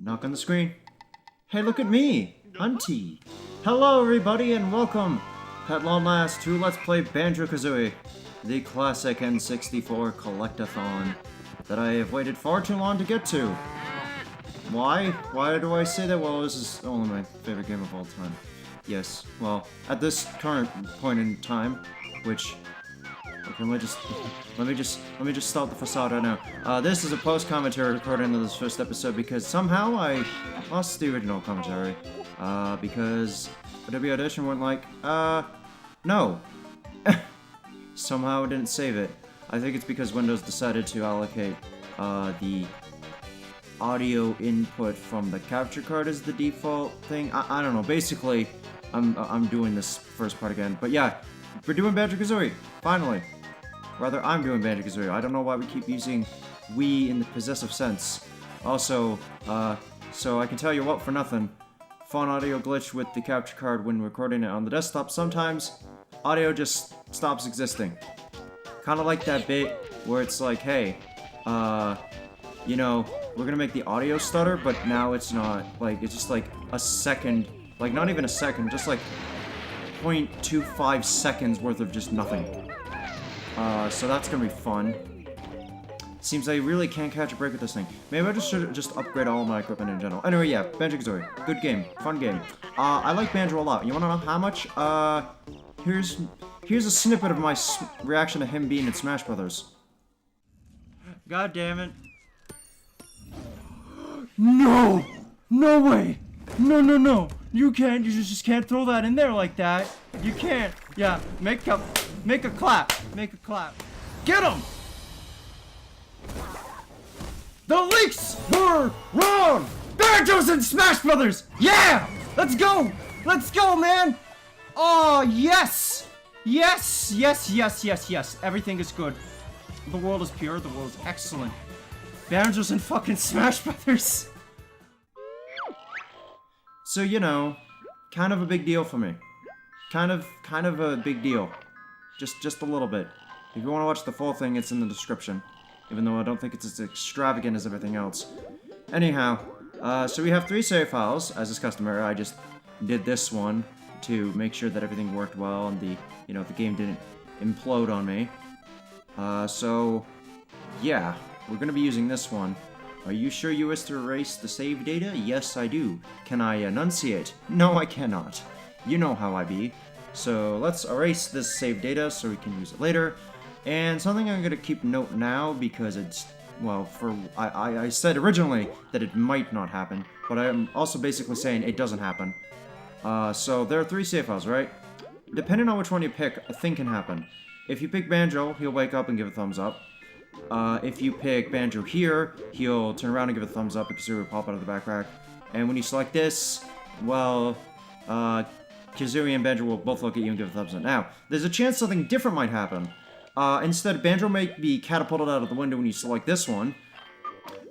Knock on the screen. Hey, look at me! Hunty! Hello, everybody, and welcome, at long last, to Let's Play Banjo-Kazooie, the classic N64 collectathon that I have waited far too long to get to. Why? Why do I say that? Well, this is only my favorite game of all time. Yes, well, at this current point in time, which... Okay, let me just stop the facade right now. This is a post-commentary recording of this first episode because somehow I lost the original commentary. Because Adobe Audition went like, no. Somehow it didn't save it. I think it's because Windows decided to allocate, the audio input from the capture card as the default thing. I don't know, basically, I'm doing this first part again. But yeah, we're doing Banjo-Kazooie, finally. Rather, I'm doing Banjo-Kazooie. I don't know why we keep using we in the possessive sense. Also, so I can tell you what for nothing. Fun audio glitch with the capture card when recording it on the desktop. Sometimes, audio just stops existing. Kinda like that bit where it's like, hey, you know, we're gonna make the audio stutter, but now it's not. Like, it's just like a second, like not even a second, just like 0.25 seconds worth of just nothing. So that's gonna be fun. Seems I really can't catch a break with this thing. Maybe I should just upgrade all of my equipment in general. Anyway, yeah, Banjo-Kazooie. Good game. Fun game. I like Banjo a lot. You wanna know how much? Here's a snippet of my reaction to him being in Smash Brothers. God damn it. No! No way! No, no, no! You can't, you just can't throw that in there like that. You can't. Yeah, make a clap. Make a clap. Get him! The leaks were wrong! Banjo's in Smash Brothers! Yeah! Let's go! Let's go, man! Oh, yes! Yes, yes, yes, yes, yes. Everything is good. The world is pure, the world is excellent. Banjo's in fucking Smash Brothers! So, you know, kind of a big deal for me. Kind of a big deal. Just a little bit. If you want to watch the full thing, it's in the description. Even though I don't think it's as extravagant as everything else. Anyhow, so we have 3 save files, as is customary. I just did this one to make sure that everything worked well and the game didn't implode on me. So, yeah, we're gonna be using this one. Are you sure you wish to erase the save data? Yes, I do. Can I enunciate? No, I cannot. You know how I be. So let's erase this save data so we can use it later. And something I'm gonna keep note now because it's, well, I said originally that it might not happen, but I'm also basically saying it doesn't happen. So there are 3 save files, right? Depending on which one you pick, a thing can happen. If you pick Banjo, he'll wake up and give a thumbs up. If you pick Banjo here, he'll turn around and give a thumbs up because he will pop out of the back rack. And when you select this, well, Kazooie and Banjo will both look at you and give a thumbs up. Now, there's a chance something different might happen. Instead, Banjo may be catapulted out of the window when you select this one.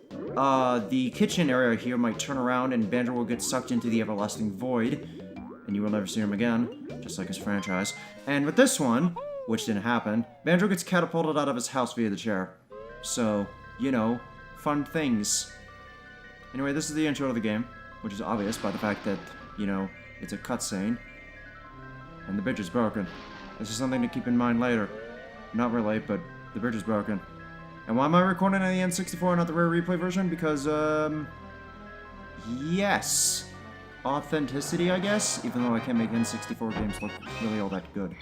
The kitchen area here might turn around and Banjo will get sucked into the everlasting void. And you will never see him again, just like his franchise. And with this one, which didn't happen, Banjo gets catapulted out of his house via the chair. So, you know, fun things. Anyway, this is the intro of the game, which is obvious by the fact that, you know, it's a cutscene. And the bridge is broken. This is something to keep in mind later. Not really, but the bridge is broken. And why am I recording on the N64 and not the rare replay version? Because, yes. Authenticity, I guess? Even though I can't make N64 games look really all that good.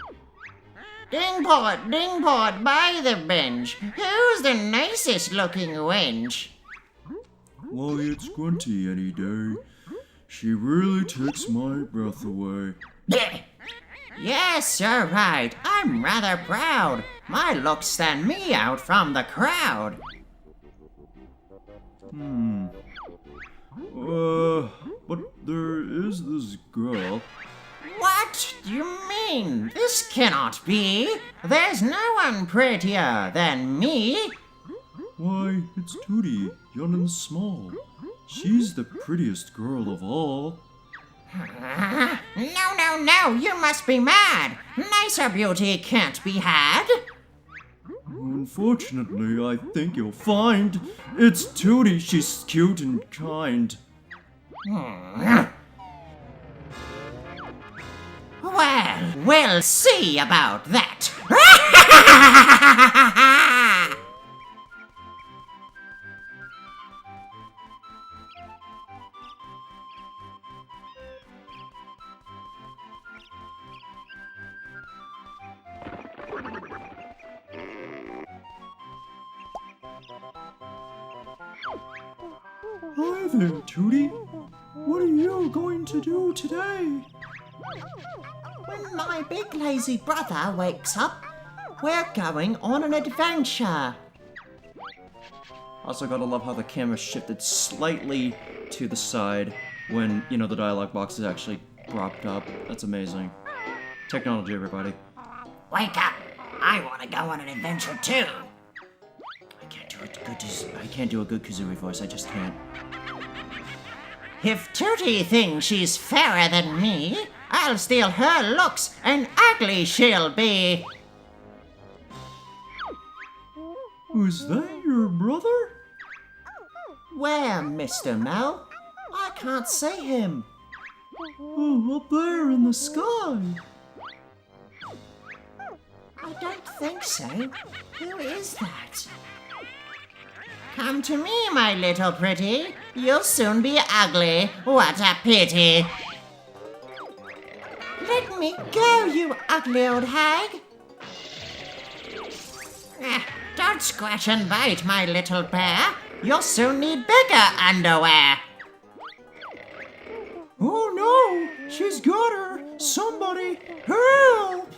Dingport, by the bench. Who's the nicest looking wench? Why, it's Grunty any day. She really takes my breath away. Yes, you're right. I'm rather proud. My looks stand me out from the crowd. But there is this girl. What do you mean? This cannot be. There's no one prettier than me. Why, it's Tootie, young and small. She's the prettiest girl of all. No, you must be mad. Nicer beauty can't be had. Unfortunately, I think you'll find it's Tootie. She's cute and kind. Well, we'll see about that. Hi there, Tootie. What are you going to do today? When my big lazy brother wakes up, we're going on an adventure. Also gotta love how the camera shifted slightly to the side when, you know, the dialogue box is actually propped up. That's amazing. Technology, everybody. Wake up! I want to go on an adventure too. I can't do a good Kazooie voice, I just can't. If Tootie thinks she's fairer than me, I'll steal her looks and ugly she'll be. Was that your brother? Where, Mr. Mel? I can't see him. Oh, up there in the sky. I don't think so. Who is that? Come to me, my little pretty. You'll soon be ugly. What a pity. Let me go, you ugly old hag. Don't scratch and bite, my little bear. You'll soon need bigger underwear. Oh no! She's got her! Somebody help!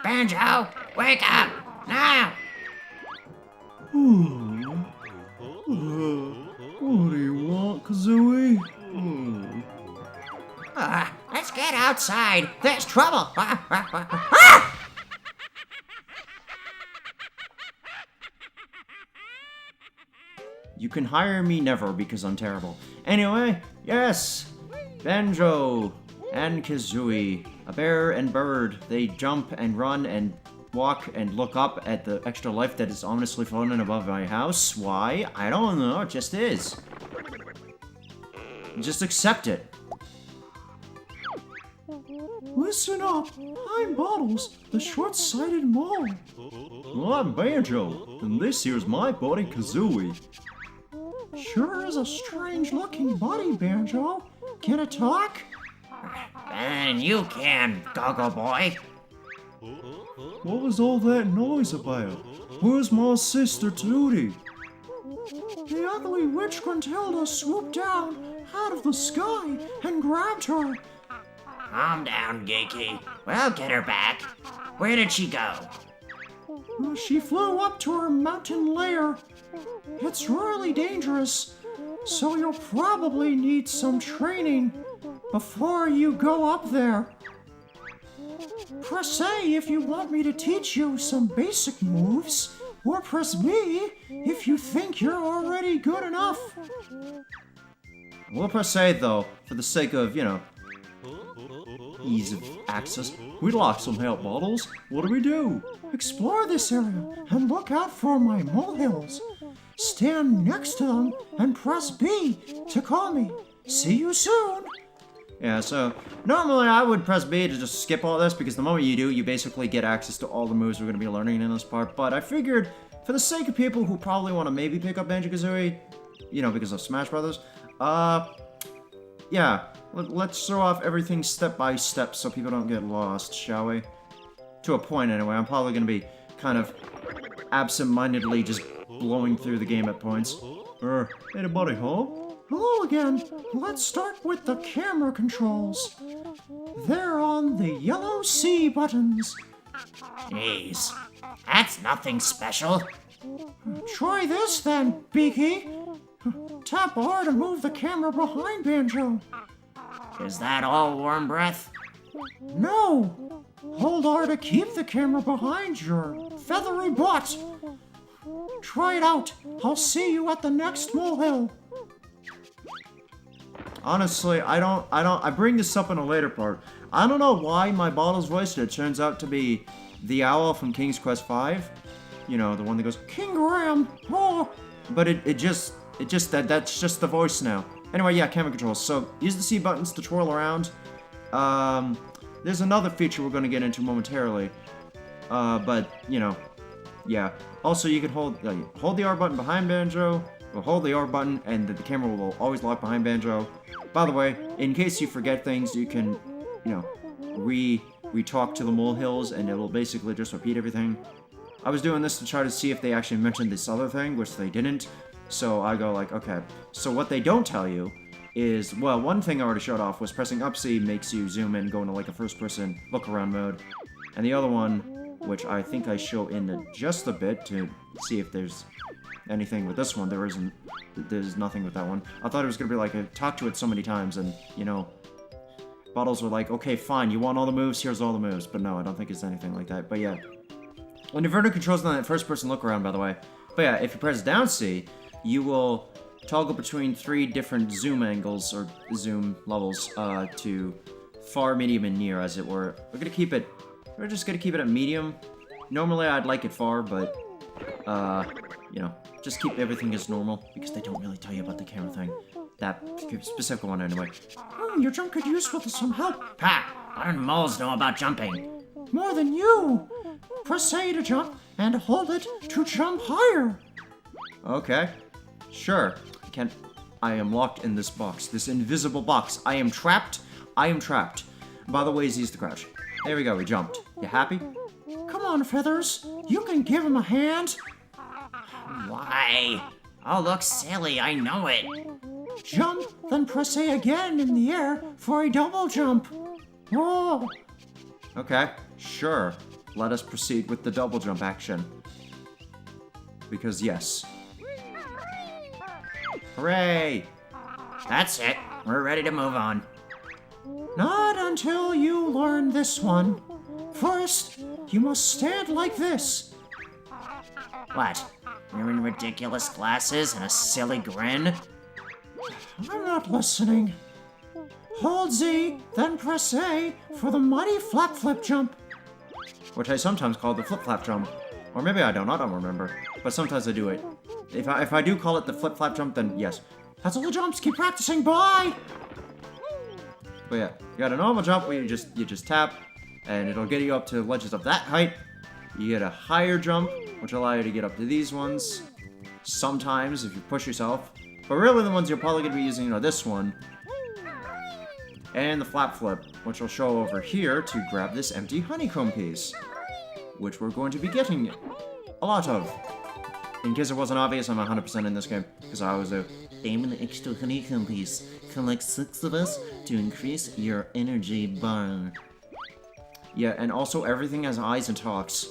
Banjo, wake up! Now! What do you want, Kazooie? Let's get outside. There's trouble. You can hire me never because I'm terrible. Anyway, yes! Banjo and Kazooie. A bear and bird. They jump and run and walk and look up at the extra life that is ominously floating above my house. Why? I don't know. It just is. Just accept it. Listen up. I'm Bottles, the short-sighted mole. Well, I'm Banjo, and this here's my buddy Kazooie. Sure is a strange-looking buddy, Banjo. Can it talk? And you can, Goggle Boy. What was all that noise about? Where's my sister Tootie? The ugly witch Gruntilda swooped down out of the sky and grabbed her. Calm down, Geeky. We'll get her back. Where did she go? She flew up to her mountain lair. It's really dangerous, so you'll probably need some training before you go up there. Press A if you want me to teach you some basic moves, or press B if you think you're already good enough. We'll press A though, for the sake of, you know, ease of access. We'd like some help, Bottles. What do we do? Explore this area and look out for my molehills. Stand next to them and press B to call me. See you soon. Yeah, so normally I would press B to just skip all this because the moment you do, you basically get access to all the moves we're going to be learning in this part. But I figured, for the sake of people who probably want to maybe pick up Banjo-Kazooie, you know, because of Smash Brothers, yeah, let's throw off everything step by step so people don't get lost, shall we? To a point, anyway. I'm probably going to be kind of absent-mindedly just blowing through the game at points. Hey, buddy, huh? Hello again. Let's start with the camera controls. They're on the yellow C buttons. Jeez, that's nothing special. Try this then, Beaky. Tap R to move the camera behind Banjo. Is that all, Warm Breath? No! Hold R to keep the camera behind your feathery butt. Try it out. I'll see you at the next molehill. Honestly, I bring this up in a later part. I don't know why my Bottles voice, it turns out to be the owl from King's Quest V. You know, the one that goes, King Graham, oh! But it just It just, that's just the voice now. Anyway, yeah, camera controls. So, use the C buttons to twirl around. There's another feature we're going to get into momentarily. But, you know, yeah. Also, you can hold the R button behind Banjo, or hold the R button, and the camera will always lock behind Banjo. By the way, in case you forget things, you can, you know, re-talk to the molehills, and it'll basically just repeat everything. I was doing this to try to see if they actually mentioned this other thing, which they didn't. So I go like, okay. So what they don't tell you is, well, one thing I already showed off was pressing up C makes you zoom in, go into like a first-person look-around mode. And the other one, which I think I show in just a bit to see if there's anything with this one. There's nothing with that one. I thought it was going to be like, I talked to it so many times and, you know, bottles were like, okay, fine, you want all the moves, here's all the moves. But no, I don't think it's anything like that. But yeah. When inverted controls on that first-person look-around, by the way. But yeah, if you press down C, you will toggle between 3 different zoom angles, or zoom levels, to far, medium, and near, as it were. We're just gonna keep it at medium. Normally, I'd like it far, but, you know, just keep everything as normal, because they don't really tell you about the camera thing. That specific one, anyway. Your jump could use with some help. Ha! What do moles know about jumping? More than you! Press A to jump, and hold it to jump higher. Okay. Sure. I am locked in this box. This invisible box. I am trapped. I am trapped. By the way, Z's the crouch. There we go, we jumped. You happy? Come on, Feathers. You can give him a hand. Why? Oh, look silly, I know it. Jump, then press A again in the air for a double jump. Whoa. Okay, sure. Let us proceed with the double jump action. Because yes. Hooray! That's it. We're ready to move on. Not until you learn this one. First, you must stand like this. What? Wearing ridiculous glasses and a silly grin? I'm not listening. Hold Z, then press A for the mighty flap-flip jump. Which I sometimes call the flip-flap jump. Or maybe I don't remember. But sometimes I do it. If I do call it the flip-flap jump, then yes. That's all the jumps, keep practicing, bye! But yeah, you got a normal jump where you just tap, and it'll get you up to ledges of that height. You get a higher jump, which will allow you to get up to these ones. Sometimes, if you push yourself. But really the ones you're probably going to be using are this one. And the flap flip, which will show over here to grab this empty honeycomb piece. Which we're going to be getting a lot of. In case it wasn't obvious, I'm 100% in this game, because I was a aim an extra honeycomb piece. Collect 6 of us to increase your energy bar. Yeah, and also everything has eyes and talks.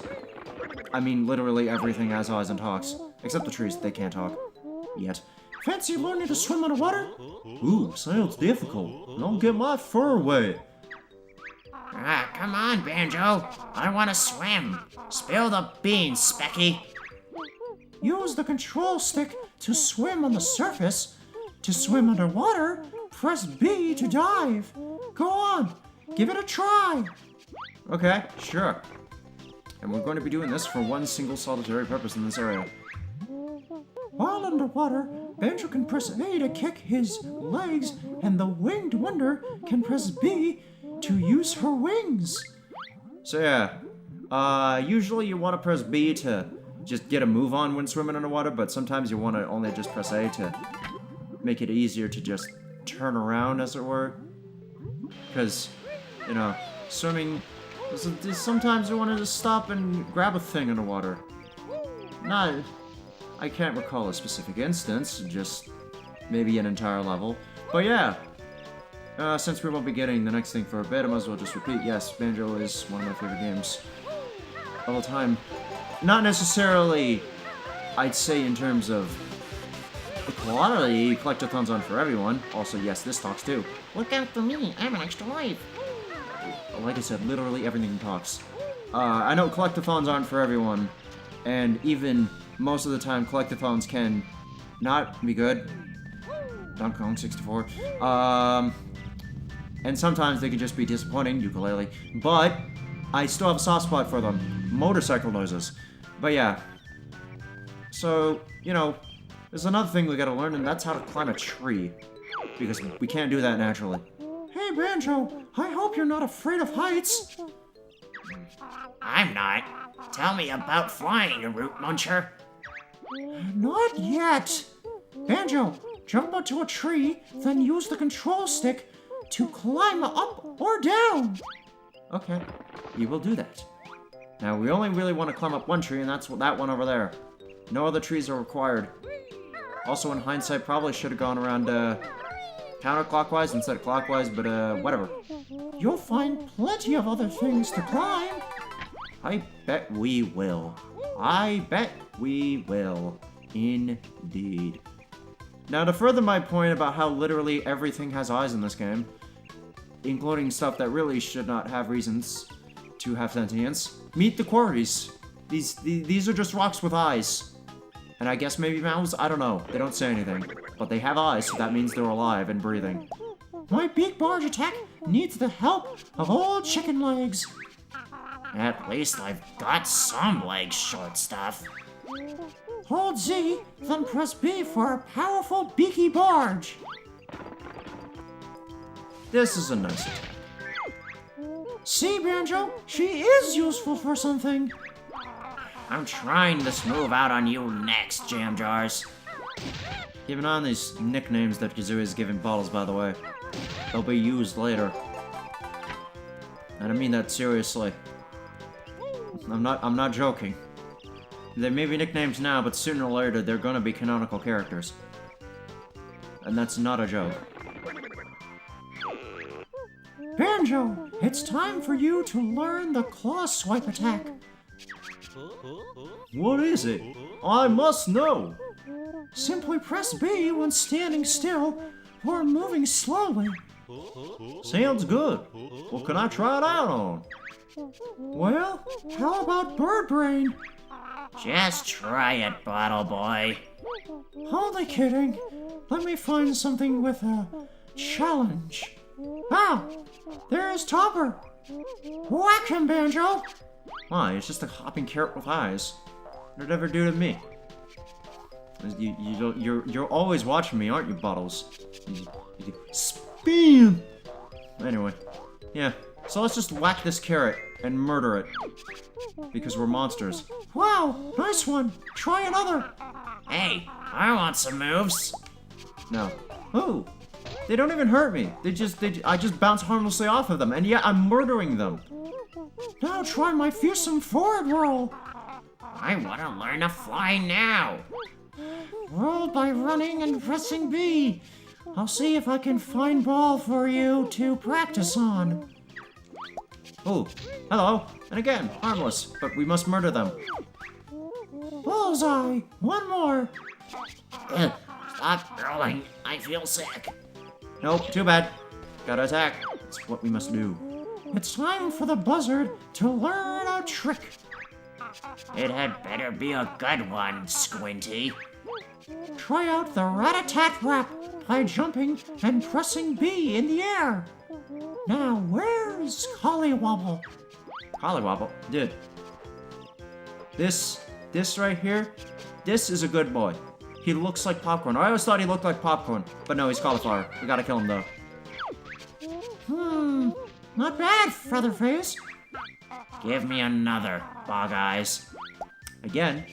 I mean, literally everything has eyes and talks. Except the trees, they can't talk. Yet. Fancy learning to swim underwater? Ooh, sounds difficult. Don't get my fur wet. Ah, come on, Banjo. I want to swim. Spill the beans, Specky. Use the control stick to swim on the surface. To swim underwater, press B to dive. Go on, give it a try. Okay, sure. And we're going to be doing this for one single solitary purpose in this area. While underwater, Banjo can press A to kick his legs, and the Winged Wonder can press B to use her wings. So yeah, usually you want to press B to just get a move on when swimming underwater, but sometimes you want to only just press A to make it easier to just turn around, as it were. Because, you know, swimming, sometimes you want to just stop and grab a thing underwater. I can't recall a specific instance, just maybe an entire level. But yeah, since we won't be getting the next thing for a bit, I might as well just repeat, yes, Banjo is one of my favorite games of all time. Not necessarily, I'd say, in terms of quality, Collectathon's on for everyone. Also, yes, this talks too. Look out for me, I'm an extra life. Like I said, literally everything talks. I know Collectathons aren't for everyone, and even most of the time, Collectathons can not be good. Donkey Kong 64. And sometimes they can just be disappointing, ukulele. But I still have a soft spot for them. Motorcycle noises. But yeah. So, you know, there's another thing we gotta learn, and that's how to climb a tree. Because we can't do that naturally. Hey, Banjo, I hope you're not afraid of heights. I'm not. Tell me about flying, you root muncher. Not yet. Banjo, jump onto a tree, then use the control stick to climb up or down. Okay, we will do that. Now, we only really want to climb up one tree, and that's that one over there. No other trees are required. Also, in hindsight, probably should have gone around counterclockwise instead of clockwise, but whatever. You'll find plenty of other things to climb. I bet we will. I bet we will. Indeed. Now, to further my point about how literally everything has eyes in this game, including stuff that really should not have reasons to have sentience, meet the quarries. These are just rocks with eyes. And I guess maybe mouths? I don't know. They don't say anything. But they have eyes, so that means they're alive and breathing. My big barge attack needs the help of old chicken legs. At least I've got some legs, short stuff. Hold Z, then press B for a powerful beaky barge. This is a nice attack. See, Banjo? She is useful for something. I'm trying this move out on you next, Jam Jars. Keep an eye on these nicknames that Kazooie is giving bottles, by the way. They'll be used later. And I mean that seriously. I'm not joking. They may be nicknames now, but sooner or later they're gonna be canonical characters. And that's not a joke. Banjo, it's time for you to learn the claw swipe attack. What is it? I must know. Simply press B when standing still or moving slowly. Sounds good. What can I try it out on? Well, how about bird brain? Just try it, Bottle Boy. Only kidding. Let me find something with a challenge. Ah, there's Topper. Whack him, Banjo. Why? It's just a hopping carrot with eyes. What did it ever do to me? You're always watching me, aren't you, Bottles? You spin. Anyway, yeah. So let's just whack this carrot and murder it. Because we're monsters. Wow, nice one. Try another. Hey, I want some moves. No. Ooh. They don't even hurt me. I just bounce harmlessly off of them, and yet I'm murdering them. Now try my fearsome forward roll. I want to learn to fly now. Roll by running and pressing B. I'll see if I can find ball for you to practice on. Oh, hello. And again, harmless, but we must murder them. Bullseye. One more. Stop rolling. I feel sick. Nope, too bad. Gotta attack. It's what we must do. It's time for the buzzard to learn a trick. It had better be a good one, Squinty. Try out the rat-a-tat-rap by jumping and pressing B in the air. Now, where's Collywobble? Collywobble? Dude. This right here, this is a good boy. He looks like popcorn. I always thought he looked like popcorn, but no, he's cauliflower. We gotta kill him, though. Not bad, Featherface. Give me another, Bog Eyes. Again,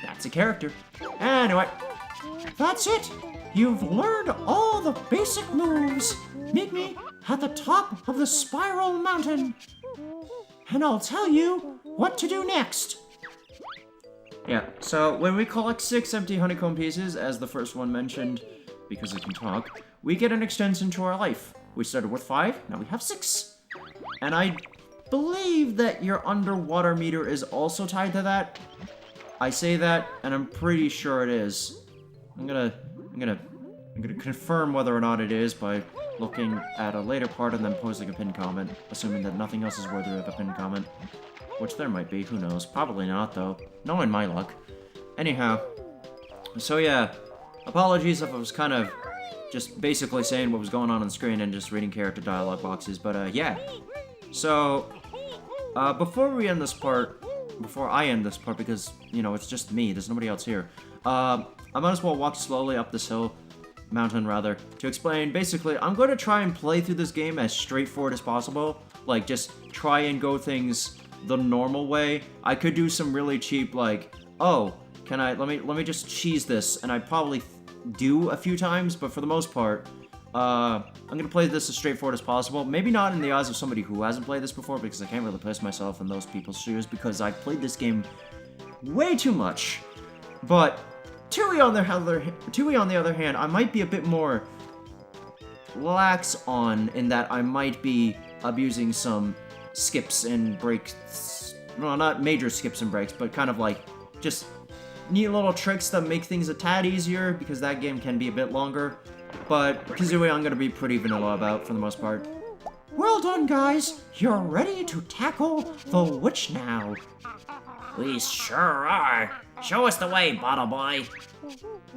that's a character. Anyway, that's it. You've learned all the basic moves. Meet me at the top of the Spiral Mountain, and I'll tell you what to do next. Yeah, so when we collect 6 empty honeycomb pieces, as the first one mentioned, because it can talk, we get an extension to our life. We started with 5, now we have 6. And I believe that your underwater meter is also tied to that. I say that, and I'm pretty sure it is. I'm gonna confirm whether or not it is by looking at a later part and then posting a pinned comment, assuming that nothing else is worthy of a pinned comment. Which there might be, who knows. Probably not, though. Knowing my luck. Anyhow. So yeah, apologies if I was kind of just basically saying what was going on the screen and just reading character dialogue boxes, but yeah. So, before I end this part, because, you know, it's just me, there's nobody else here, I might as well walk slowly up this mountain rather, to explain. Basically, I'm going to try and play through this game as straightforward as possible. Like, just try and go things the normal way. I could do some really cheap, like, oh, let me just cheese this, and I'd probably do a few times, but for the most part, I'm gonna play this as straightforward as possible. Maybe not in the eyes of somebody who hasn't played this before, because I can't really place myself in those people's shoes, because I've played this game way too much. But Tui on the other hand, I might be a bit more lax on, in that I might be abusing some skips and breaks. Well, not major skips and breaks, but kind of like just neat little tricks that make things a tad easier, because that game can be a bit longer. But Kazooie I'm gonna be pretty vanilla about for the most part. Well done, guys. You're ready to tackle the witch now. We sure are. Show us the way, Bottle Boy.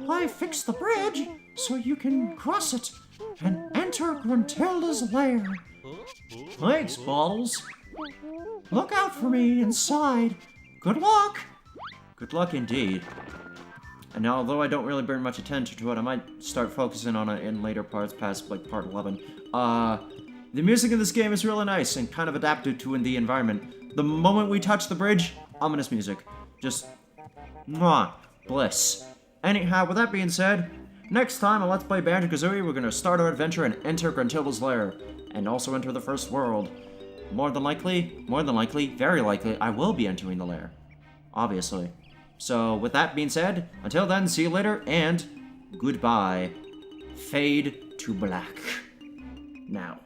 I fixed the bridge so you can cross it and enter Gruntilda's lair. Thanks, Bottles. Look out for me inside. Good luck. Good luck indeed. And now, although I don't really bring much attention to it, I might start focusing on it in later parts, past, like, part 11. The music in this game is really nice and kind of adapted to the environment. The moment we touch the bridge, ominous music. Just, mwah, bliss. Anyhow, with that being said, next time on Let's Play Banjo-Kazooie, we're gonna start our adventure and enter Gruntilda's lair, and also enter the first world. More than likely, very likely, I will be entering the lair. Obviously. So, with that being said, until then, see you later, and goodbye. Fade to black. Now.